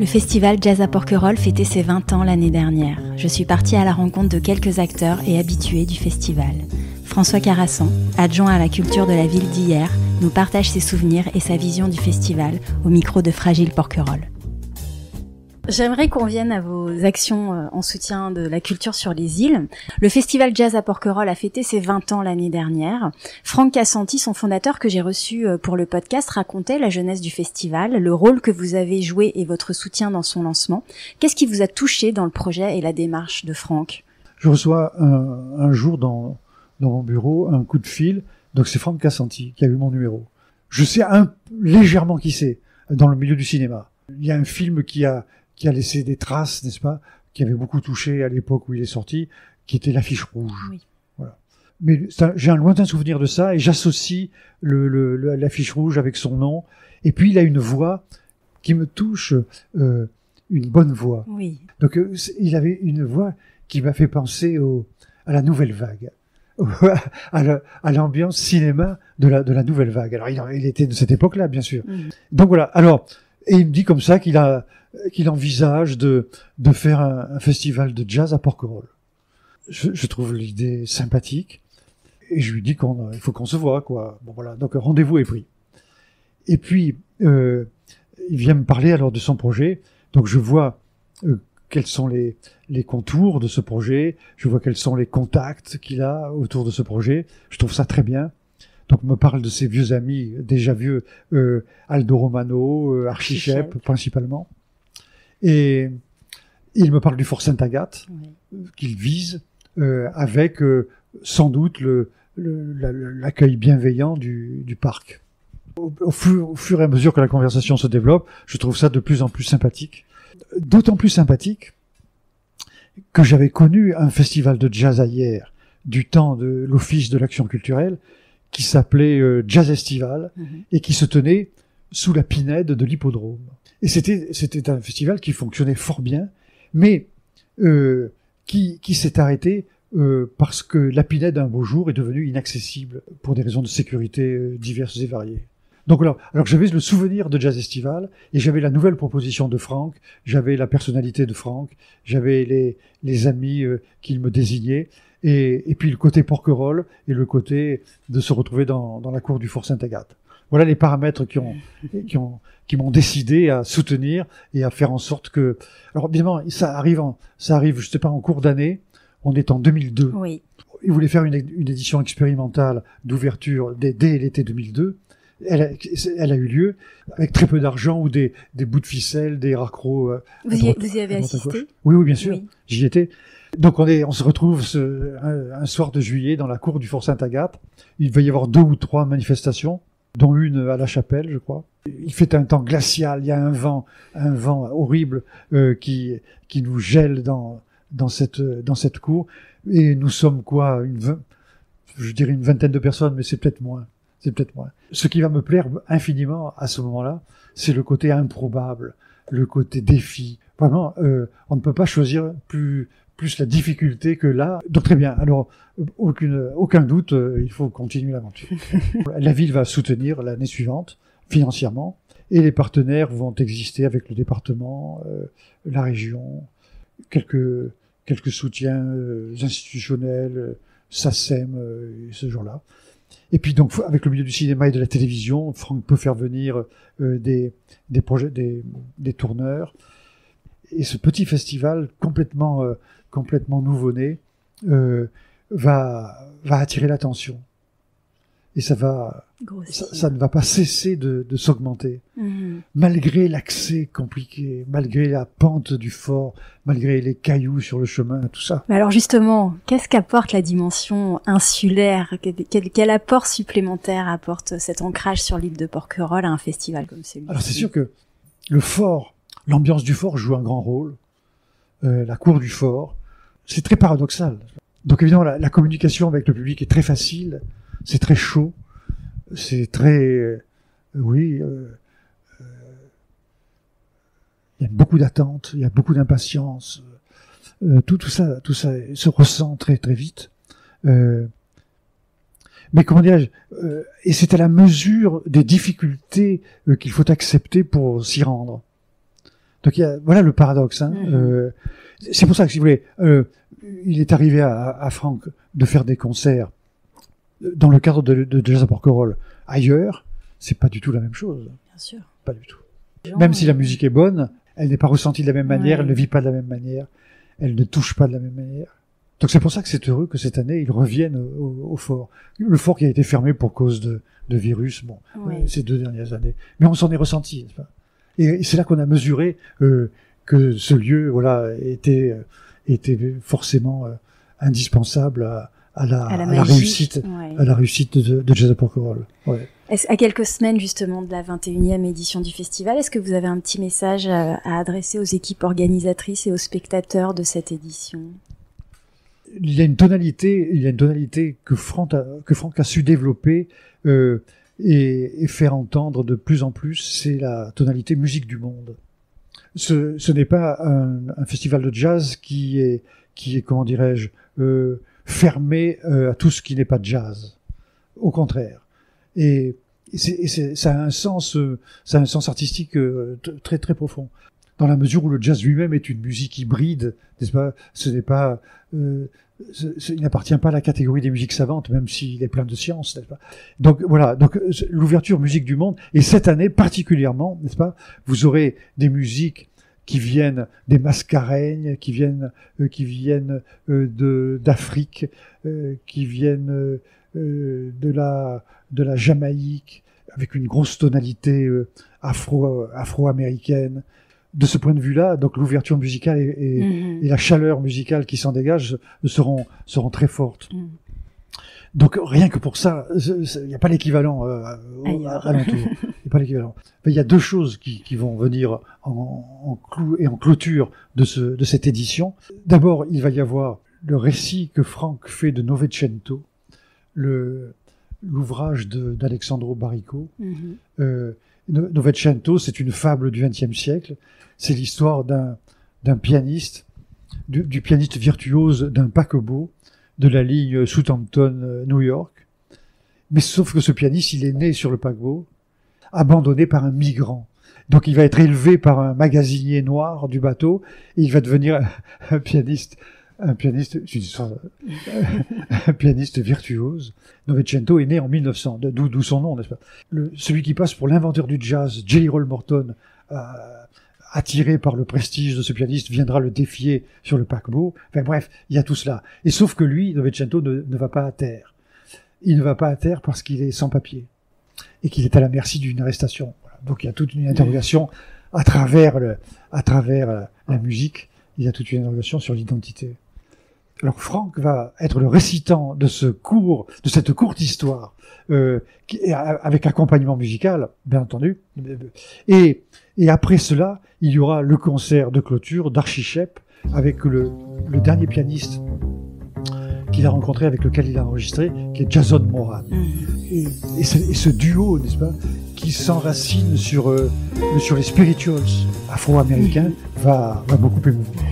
Le festival Jazz à Porquerolles fêtait ses 20 ans l'année dernière. Je suis partie à la rencontre de quelques acteurs et habitués du festival. François Carassan, adjoint à la culture de la ville d'hier, nous partage ses souvenirs et sa vision du festival au micro de Fragile Porquerolles. J'aimerais qu'on vienne à vos actions en soutien de la culture sur les îles. Le festival Jazz à Porquerolles a fêté ses 20 ans l'année dernière. Franck Cassanti, son fondateur que j'ai reçu pour le podcast, racontait la jeunesse du festival, le rôle que vous avez joué et votre soutien dans son lancement. Qu'est-ce qui vous a touché dans le projet et la démarche de Franck ? Je reçois un jour dans mon bureau un coup de fil. Donc c'est Franck Cassanti qui a eu mon numéro. Je sais légèrement qui c'est dans le milieu du cinéma. Il y a un film qui a laissé des traces, n'est-ce pas, qui avait beaucoup touché à l'époque où il est sorti, qui était L'Affiche rouge. Oui. Voilà. Mais j'ai un lointain souvenir de ça et j'associe l'Affiche rouge avec son nom. Et puis il a une voix qui me touche, une bonne voix. Oui. Donc il avait une voix qui m'a fait penser à la nouvelle vague, à l'ambiance cinéma de la nouvelle vague. Alors il était de cette époque-là, bien sûr. Donc voilà. Alors, et il me dit comme ça qu'il envisage de faire un festival de jazz à Porquerolles. Je trouve l'idée sympathique et je lui dis il faut qu'on se voit, quoi. Bon voilà. Donc rendez-vous est pris. Et puis il vient me parler alors de son projet. Donc je vois quels sont les contours de ce projet, je vois quels sont les contacts qu'il a autour de ce projet. Je trouve ça très bien. Donc, il me parle de ses vieux amis, déjà vieux, Aldo Romano, Archichep, principalement. Et il me parle du Fort Sainte-Agathe, qu'il vise, avec sans doute l'accueil bienveillant du parc. Au fur et à mesure que la conversation se développe, je trouve ça de plus en plus sympathique. D'autant plus sympathique que j'avais connu un festival de jazz hier, du temps de l'Office de l'Action Culturelle, qui s'appelait Jazz Estival, et qui se tenait sous la pinède de l'hippodrome. Et c'était un festival qui fonctionnait fort bien, mais qui s'est arrêté parce que la pinède, un beau jour, est devenue inaccessible pour des raisons de sécurité diverses et variées. Donc alors j'avais le souvenir de Jazz Estival, et j'avais la nouvelle proposition de Franck, j'avais la personnalité de Franck, j'avais les amis qu'il me désignait, et puis le côté Porquerolles et le côté de se retrouver dans la cour du Fort Sainte-Agathe. Voilà les paramètres qui m'ont décidé à soutenir et à faire en sorte que... Alors évidemment, ça arrive, je sais pas, en cours d'année, on est en 2002. Oui. Il voulait faire une édition expérimentale d'ouverture dès l'été 2002. Elle a eu lieu avec très peu d'argent ou des bouts de ficelle, des raccrocs. Vous y avez assisté ? Oui, bien sûr. Oui. J'y étais. Donc on se retrouve un soir de juillet dans la cour du Fort Sainte-Agathe. Il va y avoir 2 ou 3 manifestations, dont une à la Chapelle, je crois. Il fait un temps glacial. Il y a un vent horrible qui nous gèle dans cette cour. Et nous sommes je dirais une vingtaine de personnes, mais c'est peut-être moins. Ce qui va me plaire infiniment à ce moment-là, c'est le côté improbable, le côté défi. Vraiment, on ne peut pas choisir plus la difficulté que là. Donc très bien. Alors, aucun doute, il faut continuer l'aventure. La ville va soutenir l'année suivante, financièrement, et les partenaires vont exister avec le département, la région, quelques soutiens institutionnels, SACEM, ce genre-là. Et puis donc avec le milieu du cinéma et de la télévision, Franck peut faire venir des projets, des tourneurs. Et ce petit festival complètement nouveau-né va attirer l'attention. Et ça ne va pas cesser de s'augmenter. Malgré l'accès compliqué, malgré la pente du fort, malgré les cailloux sur le chemin, tout ça. Mais alors justement, qu'est-ce qu'apporte la dimension insulaire ? Quel apport supplémentaire apporte cet ancrage sur l'île de Porquerolles à un festival comme celui-ci ? Alors c'est sûr que le fort, l'ambiance du fort joue un grand rôle. La cour du fort, c'est très paradoxal. Donc évidemment, la communication avec le public est très facile. C'est très chaud, c'est très... il y a beaucoup d'attentes, il y a beaucoup d'impatience. Tout ça se ressent très très vite. Mais comment dirais-je, et c'est à la mesure des difficultés qu'il faut accepter pour s'y rendre. Donc voilà le paradoxe. Hein. C'est pour ça que, si vous voulez, il est arrivé à Franck de faire des concerts dans le cadre de Jazz à Porquerolles. Ailleurs, c'est pas du tout la même chose. Bien sûr. Pas du tout. Même si la musique est bonne, elle n'est pas ressentie de la même manière, elle ne vit pas de la même manière, elle ne touche pas de la même manière. Donc c'est pour ça que c'est heureux que cette année, ils reviennent au fort. Le fort qui a été fermé pour cause de virus, ces 2 dernières années. Mais on s'en est ressenti, n'est-ce pas? Et c'est là qu'on a mesuré que ce lieu, voilà, était forcément indispensable à la réussite, à la réussite de Jazz à Porquerolles. Ouais. À quelques semaines justement de la 21e édition du festival, est-ce que vous avez un petit message à adresser aux équipes organisatrices et aux spectateurs de cette édition? Il y a une tonalité que Franck a su développer et faire entendre de plus en plus, c'est la tonalité musique du monde. Ce n'est pas un festival de jazz qui est comment dirais-je, fermé à tout ce qui n'est pas jazz. Au contraire. Et ça a un sens artistique très très profond. Dans la mesure où le jazz lui-même est une musique hybride, n'est-ce pas? Ce n'est pas, il n'appartient pas à la catégorie des musiques savantes, même s'il est plein de sciences, n'est-ce pas? Donc voilà, l'ouverture musique du monde, et cette année particulièrement, n'est-ce pas? Vous aurez des musiques qui viennent des Mascareignes, qui viennent d'Afrique, qui viennent de la Jamaïque, avec une grosse tonalité afro-américaine. De ce point de vue-là, donc l'ouverture musicale et la chaleur musicale qui s'en dégage seront très fortes. Donc rien que pour ça, il n'y a pas l'équivalent alentour. Il n'y a pas l'équivalent. Il y a 2 choses qui vont venir en clôture de cette édition. D'abord, il va y avoir le récit que Franck fait de Novecento, l'ouvrage d'Alexandro Baricco. Novecento, c'est une fable du XXe siècle. C'est l'histoire d'un pianiste, du pianiste virtuose d'un paquebot de la ligne Southampton-New York. Mais sauf que ce pianiste, il est né sur le paquebot, abandonné par un migrant. Donc il va être élevé par un magasinier noir du bateau, et il va devenir un pianiste virtuose. Novecento est né en 1900, d'où son nom, n'est-ce pas? Celui qui passe pour l'inventeur du jazz, Jelly Roll Morton, attiré par le prestige de ce pianiste, viendra le défier sur le paquebot. Enfin bref, il y a tout cela. Et sauf que lui, Novecento, ne va pas à terre. Il ne va pas à terre parce qu'il est sans papier et qu'il est à la merci d'une arrestation. Voilà. Donc il y a toute une interrogation à travers la musique. Il y a toute une interrogation sur l'identité. Alors Franck va être le récitant de cette courte histoire, avec accompagnement musical, bien entendu. Et après cela, il y aura le concert de clôture d'Archichep avec le dernier pianiste qu'il a rencontré, avec lequel il a enregistré, qui est Jason Moran. Et ce duo, n'est-ce pas, qui s'enracine sur les spirituals afro-américains, va beaucoup émouvoir.